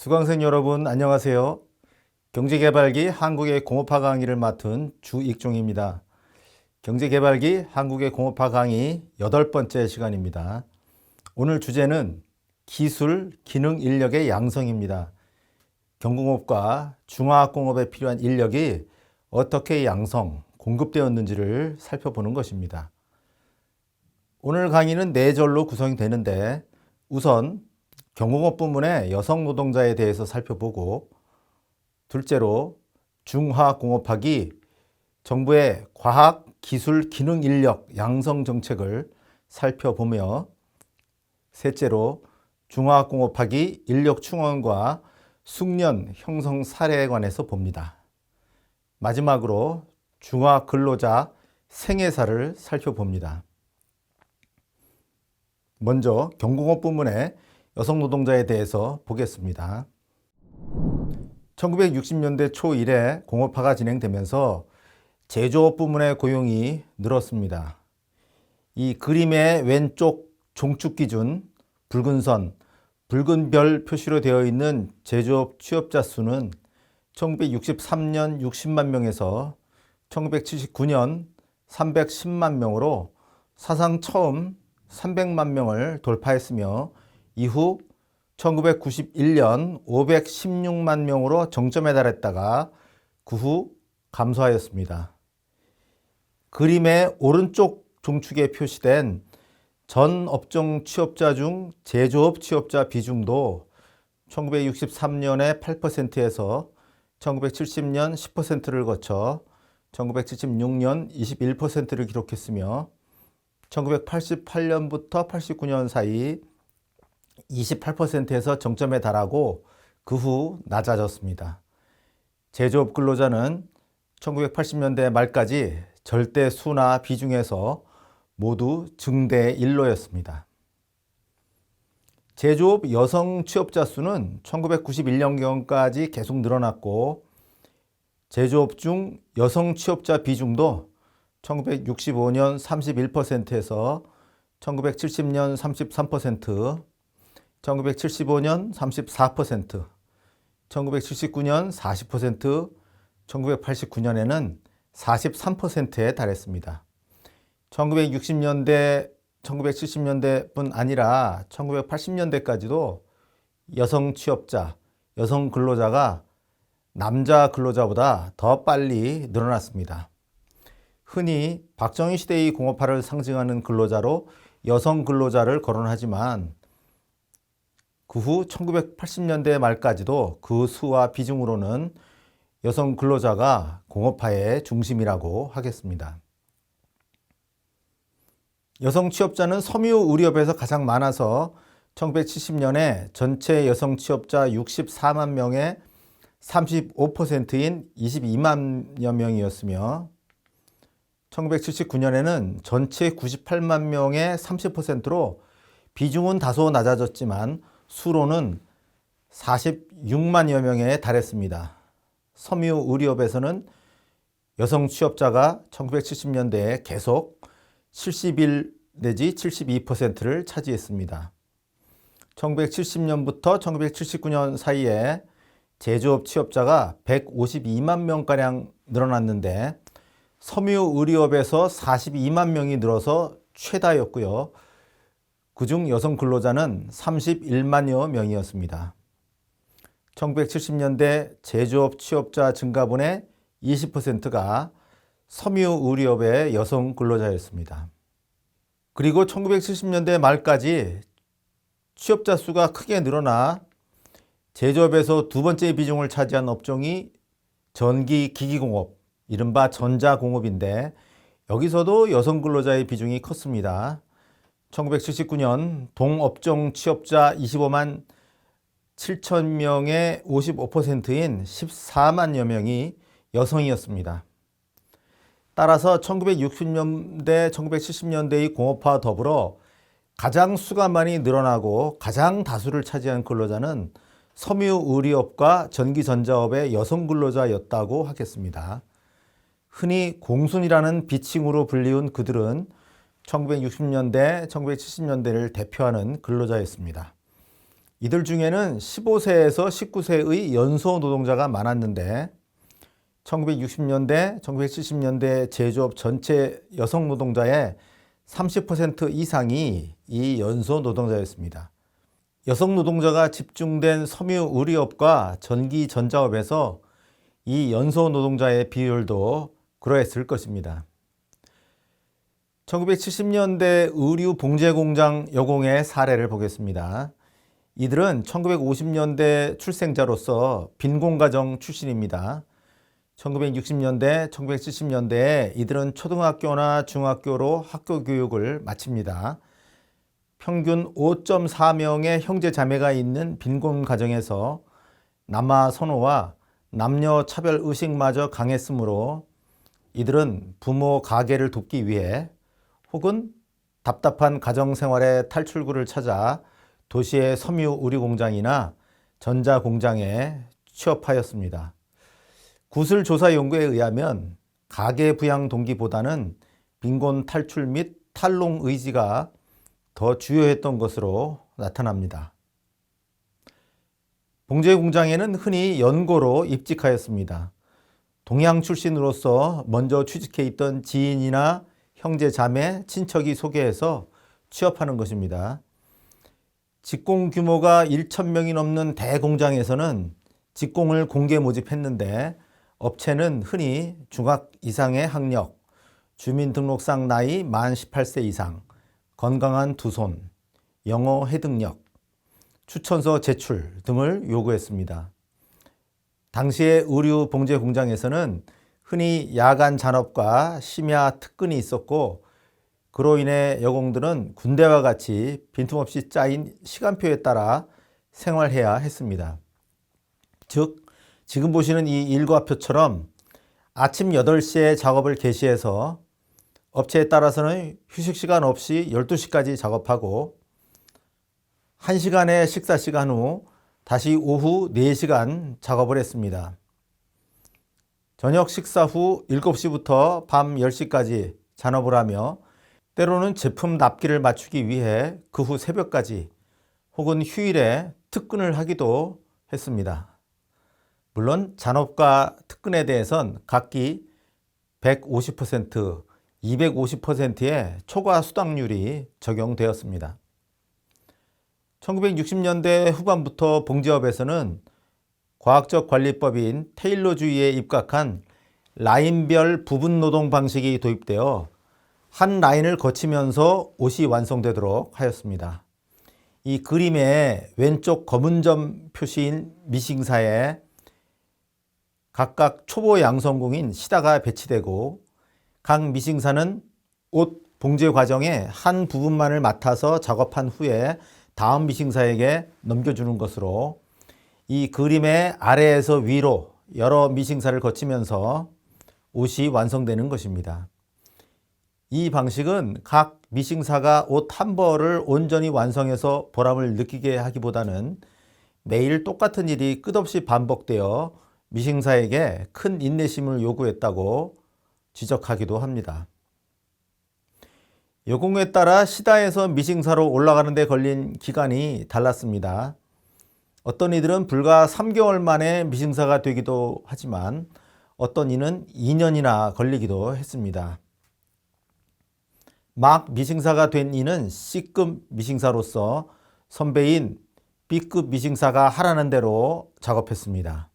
수강생 여러분 안녕하세요. 경제개발기 한국의 공업화 강의를 맡은 주익종입니다. 경제개발기 한국의 공업화 강의 8번째 시간입니다. 오늘 주제는 기술, 기능 인력의 양성입니다. 경공업과 중화학공업에 필요한 인력이 어떻게 양성, 공급되었는지를 살펴보는 것입니다. 오늘 강의는 4절로 구성이 되는데 우선 경공업 부문의 여성 노동자에 대해서 살펴보고, 둘째로 중화공업학이 정부의 과학, 기술, 기능 인력 양성 정책을 살펴보며, 셋째로 중화공업학이 인력 충원과 숙련 형성 사례에 관해서 봅니다. 마지막으로 중화근로자 생애사를 살펴봅니다. 먼저 경공업 부문의 여성 노동자에 대해서 보겠습니다. 1960년대 초 이래 공업화가 진행되면서 제조업 부문의 고용이 늘었습니다. 이 그림의 왼쪽 종축 기준 붉은 선, 붉은 별 표시로 되어 있는 제조업 취업자 수는 1963년 60만 명에서 1979년 310만 명으로 사상 처음 300만 명을 돌파했으며, 이후 1991년 516만 명으로 정점에 달했다가 그 후 감소하였습니다. 그림의 오른쪽 종축에 표시된 전 업종 취업자 중 제조업 취업자 비중도 1963년에 8%에서 1970년 10%를 거쳐 1976년 21%를 기록했으며, 1988년부터 89년 사이 28%에서 정점에 달하고 그 후 낮아졌습니다. 제조업 근로자는 1980년대 말까지 절대 수나 비중에서 모두 증대 일로였습니다. 제조업 여성 취업자 수는 1991년경까지 계속 늘어났고, 제조업 중 여성 취업자 비중도 1965년 31%에서 1970년 33%, 1975년 34%, 1979년 40%, 1989년에는 43%에 달했습니다. 1960년대, 1970년대뿐 아니라 1980년대까지도 여성 취업자, 여성 근로자가 남자 근로자보다 더 빨리 늘어났습니다. 흔히 박정희 시대의 공업화를 상징하는 근로자로 여성 근로자를 거론하지만, 그 후 1980년대 말까지도 그 수와 비중으로는 여성 근로자가 공업화의 중심이라고 하겠습니다. 여성 취업자는 섬유 의료업에서 가장 많아서 1970년에 전체 여성 취업자 64만 명의 35%인 22만여 명이었으며, 1979년에는 전체 98만 명의 30%로 비중은 다소 낮아졌지만 수로는 46만여 명에 달했습니다. 섬유 의료업에서는 여성 취업자가 1970년대에 계속 71 내지 72%를 차지했습니다. 1970년부터 1979년 사이에 제조업 취업자가 152만 명가량 늘어났는데, 섬유 의료업에서 42만 명이 늘어서 최다였고요. 그중 여성 근로자는 31만여 명이었습니다. 1970년대 제조업 취업자 증가분의 20%가 섬유 의료업의 여성 근로자였습니다. 그리고 1970년대 말까지 취업자 수가 크게 늘어나 제조업에서 두 번째 비중을 차지한 업종이 전기기기공업, 이른바 전자공업인데, 여기서도 여성 근로자의 비중이 컸습니다. 1979년 동업종 취업자 25만 7천 명의 55%인 14만여 명이 여성이었습니다. 따라서 1960년대, 1970년대의 공업화와 더불어 가장 수가 많이 늘어나고 가장 다수를 차지한 근로자는 섬유 의료업과 전기전자업의 여성 근로자였다고 하겠습니다. 흔히 공순이라는 비칭으로 불리운 그들은 1960년대, 1970년대를 대표하는 근로자였습니다. 이들 중에는 15세에서 19세의 연소 노동자가 많았는데 1960년대, 1970년대 제조업 전체 여성 노동자의 30% 이상이 이 연소 노동자였습니다. 여성 노동자가 집중된 섬유 의료업과 전기 전자업에서 이 연소 노동자의 비율도 그러했을 것입니다. 1970년대 의류 봉제 공장 여공의 사례를 보겠습니다. 이들은 1950년대 출생자로서 빈곤가정 출신입니다. 1960년대, 1970년대에 이들은 초등학교나 중학교로 학교 교육을 마칩니다. 평균 5.4명의 형제 자매가 있는 빈곤 가정에서 남아 선호와 남녀 차별 의식마저 강했으므로 이들은 부모 가계를 돕기 위해 혹은 답답한 가정 생활의 탈출구를 찾아 도시의 섬유 의류 공장이나 전자 공장에 취업하였습니다. 구슬 조사 연구에 의하면 가계 부양 동기보다는 빈곤 탈출 및 탈농 의지가 더 주요했던 것으로 나타납니다. 봉제 공장에는 흔히 연고로 입직하였습니다. 동양 출신으로서 먼저 취직해 있던 지인이나 형제, 자매, 친척이 소개해서 취업하는 것입니다. 직공 규모가 1,000명이 넘는 대공장에서는 직공을 공개 모집했는데 업체는 흔히 중학 이상의 학력, 주민등록상 나이 만 18세 이상, 건강한 두 손, 영어 해득력, 추천서 제출 등을 요구했습니다. 당시의 의류 봉제 공장에서는 흔히 야간 잔업과 심야 특근이 있었고 그로 인해 여공들은 군대와 같이 빈틈없이 짜인 시간표에 따라 생활해야 했습니다. 즉 지금 보시는 이 일과표처럼 아침 8시에 작업을 개시해서 업체에 따라서는 휴식시간 없이 12시까지 작업하고 1시간의 식사시간 후 다시 오후 4시간 작업을 했습니다. 저녁 식사 후 7시부터 밤 10시까지 잔업을 하며 때로는 제품 납기를 맞추기 위해 그 후 새벽까지 혹은 휴일에 특근을 하기도 했습니다. 물론 잔업과 특근에 대해선 각기 150%, 250%의 초과 수당률이 적용되었습니다. 1960년대 후반부터 봉제업에서는 과학적 관리법인 테일러주의에 입각한 라인별 부분 노동 방식이 도입되어 한 라인을 거치면서 옷이 완성되도록 하였습니다. 이 그림의 왼쪽 검은 점 표시인 미싱사에 각각 초보 양성공인 시다가 배치되고 각 미싱사는 옷 봉제 과정의 한 부분만을 맡아서 작업한 후에 다음 미싱사에게 넘겨주는 것으로 이 그림의 아래에서 위로 여러 미싱사를 거치면서 옷이 완성되는 것입니다. 이 방식은 각 미싱사가 옷 한 벌을 온전히 완성해서 보람을 느끼게 하기보다는 매일 똑같은 일이 끝없이 반복되어 미싱사에게 큰 인내심을 요구했다고 지적하기도 합니다. 여공에 따라 시다에서 미싱사로 올라가는 데 걸린 기간이 달랐습니다. 어떤 이들은 불과 3개월 만에 미싱사가 되기도 하지만 어떤 이는 2년이나 걸리기도 했습니다. 막 미싱사가 된 이는 C급 미싱사로서 선배인 B급 미싱사가 하라는 대로 작업했습니다.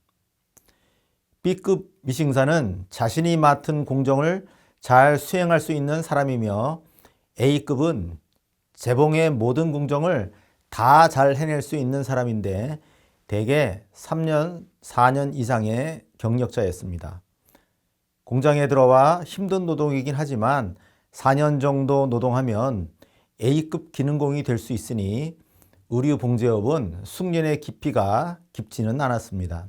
B급 미싱사는 자신이 맡은 공정을 잘 수행할 수 있는 사람이며 A급은 재봉의 모든 공정을 다 잘 해낼 수 있는 사람인데 대개 3년, 4년 이상의 경력자였습니다. 공장에 들어와 힘든 노동이긴 하지만 4년 정도 노동하면 A급 기능공이 될 수 있으니 의류 봉제업은 숙련의 깊이가 깊지는 않았습니다.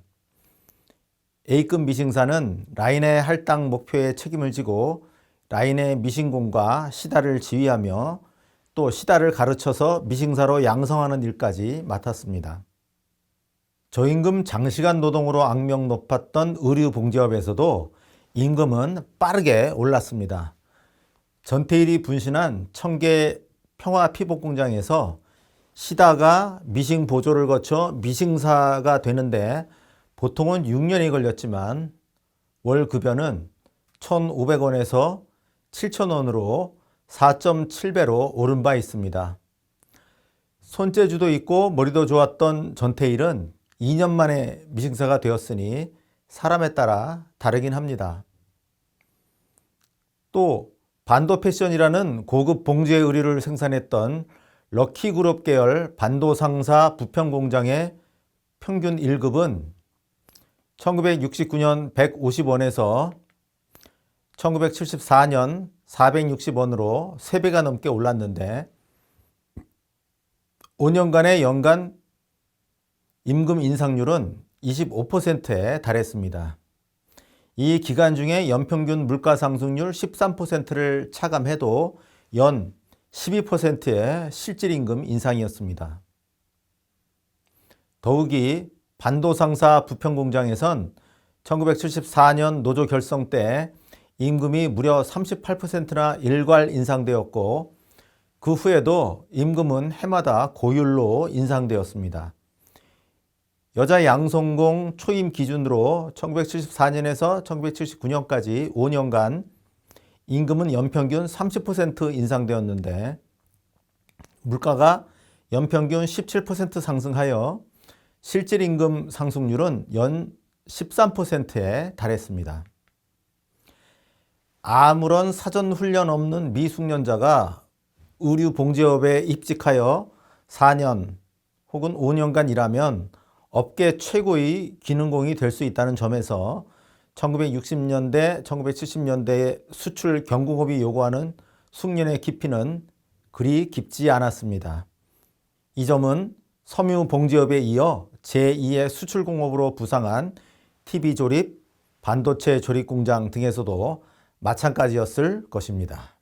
A급 미싱사는 라인의 할당 목표에 책임을 지고 라인의 미싱공과 시다를 지휘하며 또 시다를 가르쳐서 미싱사로 양성하는 일까지 맡았습니다. 저임금 장시간 노동으로 악명 높았던 의류 봉제업에서도 임금은 빠르게 올랐습니다. 전태일이 분신한 청계 평화피복공장에서 쉬다가 미싱 보조를 거쳐 미싱사가 되는데 보통은 6년이 걸렸지만 월 급여는 1,500원에서 7,000원으로 4.7배로 오른 바 있습니다. 손재주도 있고 머리도 좋았던 전태일은 2년 만에 미싱사가 되었으니 사람에 따라 다르긴 합니다. 또 반도 패션이라는 고급 봉제 의류를 생산했던 럭키그룹 계열 반도 상사 부평 공장의 평균 1급은 1969년 150원에서 1974년 460원으로 3배가 넘게 올랐는데 5년간의 연간 임금 인상률은 25%에 달했습니다. 이 기간 중에 연평균 물가 상승률 13%를 차감해도 연 12%의 실질임금 인상이었습니다. 더욱이 반도상사 부평공장에선 1974년 노조 결성 때 임금이 무려 38%나 일괄 인상되었고 그 후에도 임금은 해마다 고율로 인상되었습니다. 여자 양성공 초임 기준으로 1974년에서 1979년까지 5년간 임금은 연평균 30% 인상되었는데 물가가 연평균 17% 상승하여 실질임금 상승률은 연 13%에 달했습니다. 아무런 사전 훈련 없는 미숙련자가 의류 봉제업에 입직하여 4년 혹은 5년간 일하면 업계 최고의 기능공이 될 수 있다는 점에서 1960년대, 1970년대의 수출 경공업이 요구하는 숙련의 깊이는 그리 깊지 않았습니다. 이 점은 섬유 봉제업에 이어 제2의 수출공업으로 부상한 TV 조립, 반도체 조립 공장 등에서도 마찬가지였을 것입니다.